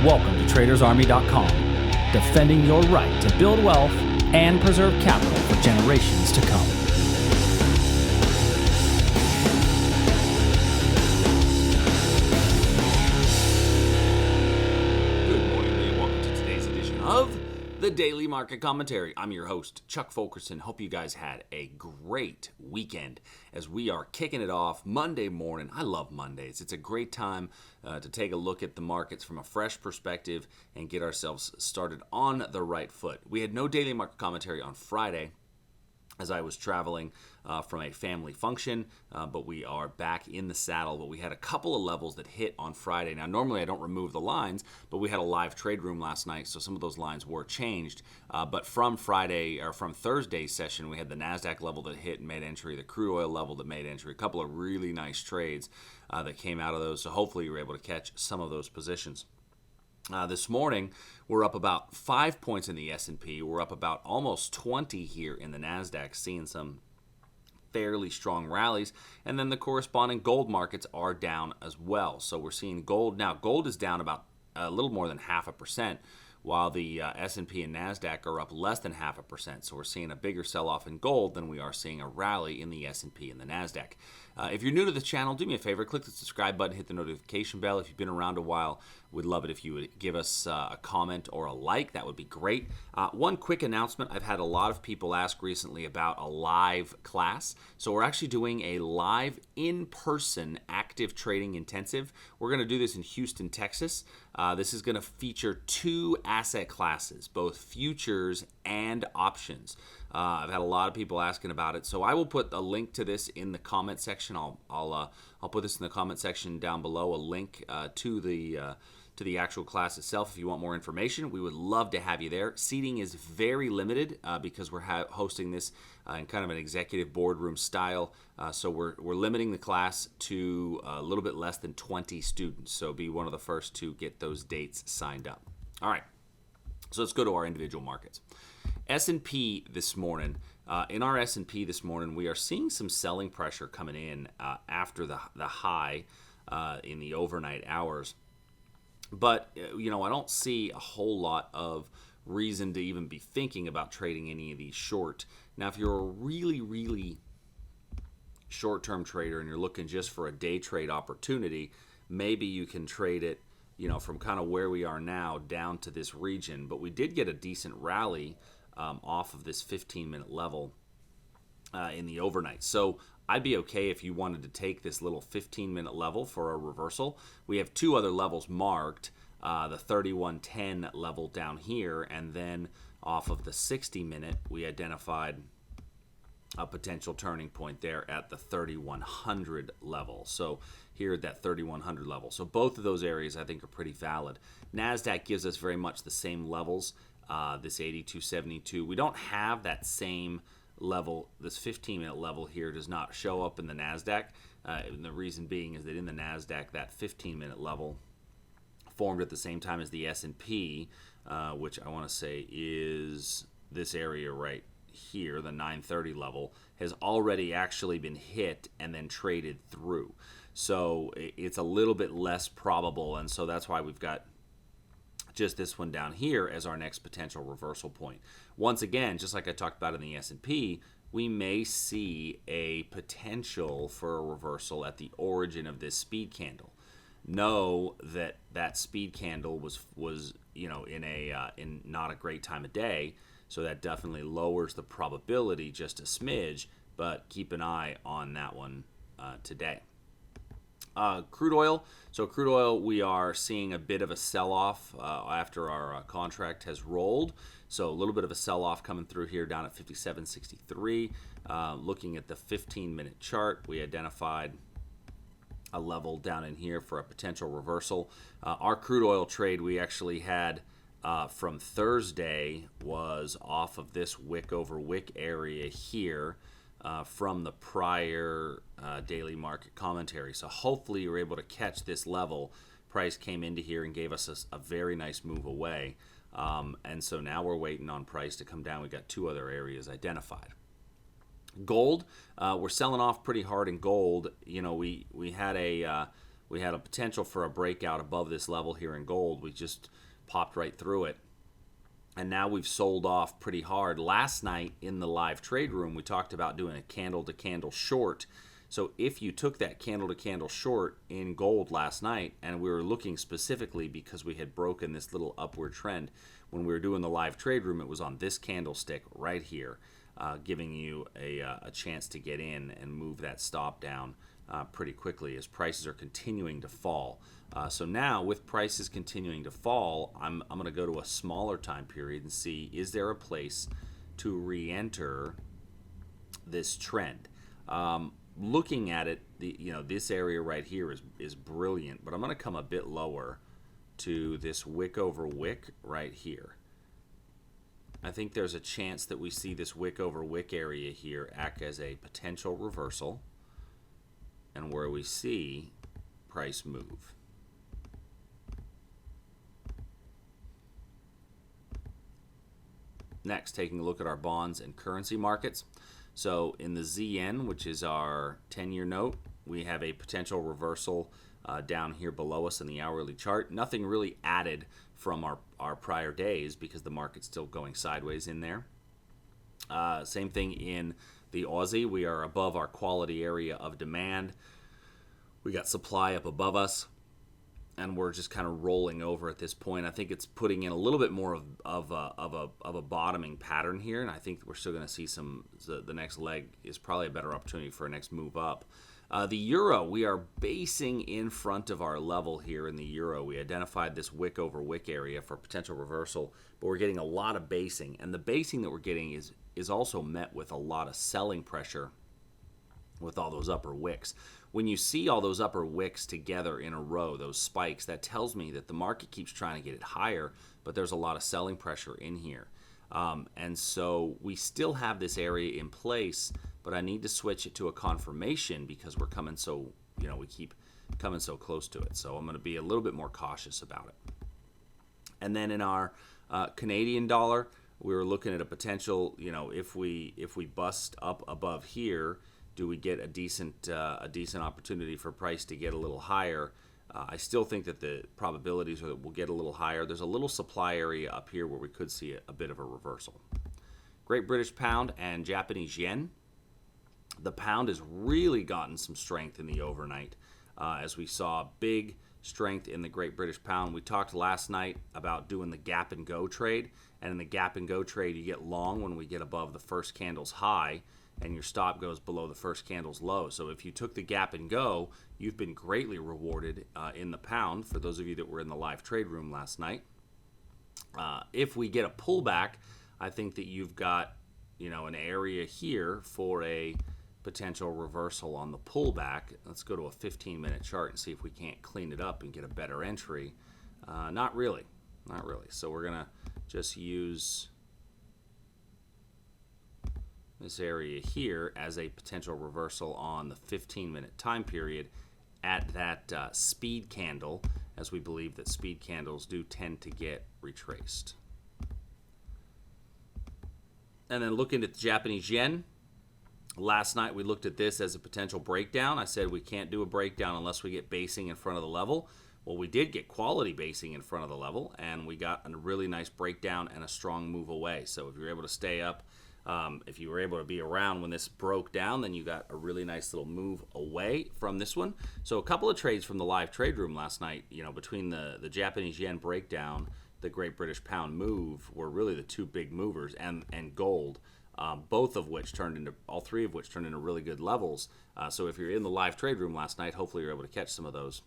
Welcome to TradersArmy.com, defending your right to build wealth and preserve capital for generations to come. Good morning and welcome to today's edition of the Daily Market Commentary. I'm your host, Chuck Fulkerson. Hope you guys had a great weekend as we are kicking it off Monday morning. I love Mondays. It's a great time to take a look at the markets from a fresh perspective and get ourselves started on the right foot. We had no Daily Market Commentary on Friday as I was traveling from a family function, but we are back in the saddle. But we had a couple of levels that hit on Friday. Now, normally I don't remove the lines, but we had a live trade room last night, so some of those lines were changed. But from Friday or from Thursday's session, we had the NASDAQ level that hit and made entry, the crude oil level that made entry, a couple of really nice trades that came out of those. So hopefully you were able to catch some of those positions. This morning, we're up about 5 points in the S&P. We're up about almost 20 here in the NASDAQ, seeing some fairly strong rallies. And then the corresponding gold markets are down as well. So we're seeing gold. Now, gold is down about a little more than 0.5%, while the S&P and NASDAQ are up less than 0.5%. So we're seeing a bigger sell-off in gold than we are seeing a rally in the S&P and the NASDAQ. If you're new to the channel, do me a favor, click the subscribe button, hit the notification bell. If you've been around a while, we'd love it if you would give us a comment or a like. That would be great. One quick announcement. I've had a lot of people ask recently about a live class. So we're actually doing a live in-person active trading intensive. We're going to do this in Houston, Texas. This is going to feature two asset classes, both futures and options. I've had a lot of people asking about it, so I will put a link to this in the comment section. I'll put this in the comment section down below, a link to the actual class itself. If you want more information, we would love to have you there. Seating is very limited because we're hosting this in kind of an executive boardroom style. So we're limiting the class to a little bit less than 20 students. So be one of the first to get those dates signed up. All right, so let's go to our individual markets. S&P this morning. In our S&P this morning, we are seeing some selling pressure coming in after the high in the overnight hours. But, I don't see a whole lot of reason to even be thinking about trading any of these short. Now, if you're a really, really short-term trader and you're looking just for a day trade opportunity, maybe you can trade it, from kind of where we are now down to this region. But we did get a decent rally off of this 15-minute level in the overnight. So I'd be okay if you wanted to take this little 15-minute level for a reversal. We have two other levels marked, the 3110 level down here, and then off of the 60-minute, we identified a potential turning point there at the 3100 level. So here at that 3100 level. So both of those areas I think are pretty valid. NASDAQ gives us very much the same levels. This 8272. We don't have that same level. This 15-minute level here does not show up in the NASDAQ. And the reason being is that in the NASDAQ, that 15-minute level formed at the same time as the S&P, which I want to say is this area right here, the 930 level, has already actually been hit and then traded through. So it's a little bit less probable, and so that's why we've got just this one down here as our next potential reversal point. Once again, just like I talked about in the S&P, we may see a potential for a reversal at the origin of this speed candle. Know that that speed candle was in not a great time of day, so that definitely lowers the probability just a smidge, but keep an eye on that one today. Crude oil. So crude oil, we are seeing a bit of a sell-off after our contract has rolled. So a little bit of a sell-off coming through here down at 57.63. Looking at the 15-minute chart, we identified a level down in here for a potential reversal. Our crude oil trade we actually had from Thursday was off of this wick over wick area here. From the prior daily market commentary. So hopefully you're able to catch this level. Price came into here and gave us a very nice move away. And so now we're waiting on price to come down. We got two other areas identified. Gold, we're selling off pretty hard in gold. We had we had a potential for a breakout above this level here in gold. We just popped right through it. And now we've sold off pretty hard. Last night in the live trade room, we talked about doing a candle-to-candle short. So if you took that candle-to-candle short in gold last night, and we were looking specifically because we had broken this little upward trend, when we were doing the live trade room, it was on this candlestick right here, giving you a chance to get in and move that stop down pretty quickly as prices are continuing to fall. So now with prices continuing to fall, I'm going to go to a smaller time period and see, is there a place to re-enter this trend? Looking at it, this area right here is brilliant, but I'm going to come a bit lower to this wick over wick right here. I think there's a chance that we see this wick over wick area here act as a potential reversal, and where we see price move. Next, taking a look at our bonds and currency markets. So in the ZN, which is our 10-year note, we have a potential reversal down here below us in the hourly chart. Nothing really added from our prior days because the market's still going sideways in there. Same thing in the Aussie. We are above our quality area of demand. We got supply up above us, and we're just kind of rolling over at this point. I think it's putting in a little bit more of a bottoming pattern here, and I think we're still going to see the next leg is probably a better opportunity for a next move up. The euro, we are basing in front of our level here in the euro. We identified this wick over wick area for potential reversal, but we're getting a lot of basing, and the basing that we're getting is also met with a lot of selling pressure with all those upper wicks. When you see all those upper wicks together in a row, those spikes, that tells me that the market keeps trying to get it higher, but there's a lot of selling pressure in here. And so we still have this area in place, but I need to switch it to a confirmation because we're coming so, we keep coming so close to it. So I'm going to be a little bit more cautious about it. And then in our Canadian dollar, we were looking at a potential, if we bust up above here, do we get a decent opportunity for price to get a little higher? I still think that the probabilities are that we'll get a little higher. There's a little supply area up here where we could see a bit of a reversal. Great British Pound and Japanese Yen. The pound has really gotten some strength in the overnight as we saw big strength in the Great British Pound. We talked last night about doing the gap and go trade, and in the gap and go trade you get long when we get above the first candle's high and your stop goes below the first candle's low. So if you took the gap and go, you've been greatly rewarded in the pound, for those of you that were in the live trade room last night. If we get a pullback, I think that you've got an area here for a potential reversal on the pullback. Let's go to a 15-minute chart and see if we can't clean it up and get a better entry. Not really. So we're going to just use this area here as a potential reversal on the 15-minute time period at that speed candle, as we believe that speed candles do tend to get retraced. And then looking at the Japanese yen, last night we looked at this as a potential breakdown. I said we can't do a breakdown unless we get basing in front of the level. Well, we did get quality basing in front of the level, and we got a really nice breakdown and a strong move away. So if you're able to stay up, if you were able to be around when this broke down, then you got a really nice little move away from this one. So a couple of trades from the live trade room last night, between the Japanese yen breakdown, the Great British Pound move, were really the two big movers, and gold, all three of which turned into really good levels. So if you're in the live trade room last night, hopefully you're able to catch some of those.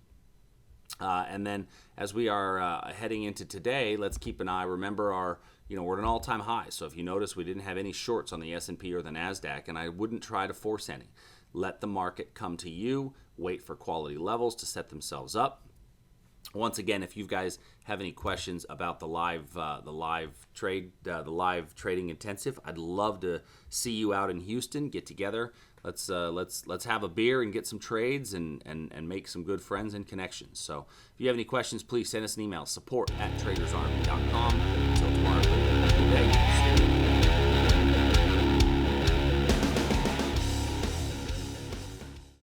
And then as we are heading into today, let's keep an eye. Remember we're at an all-time high. So if you notice, we didn't have any shorts on the S&P or the NASDAQ, and I wouldn't try to force any. Let the market come to you. Wait for quality levels to set themselves up. Once again, if you guys have any questions about the live trading intensive, I'd love to see you out in Houston. Get together. Let's have a beer and get some trades and make some good friends and connections. So if you have any questions, please send us an email, support@tradersarmy.com. Until tomorrow, have a good day.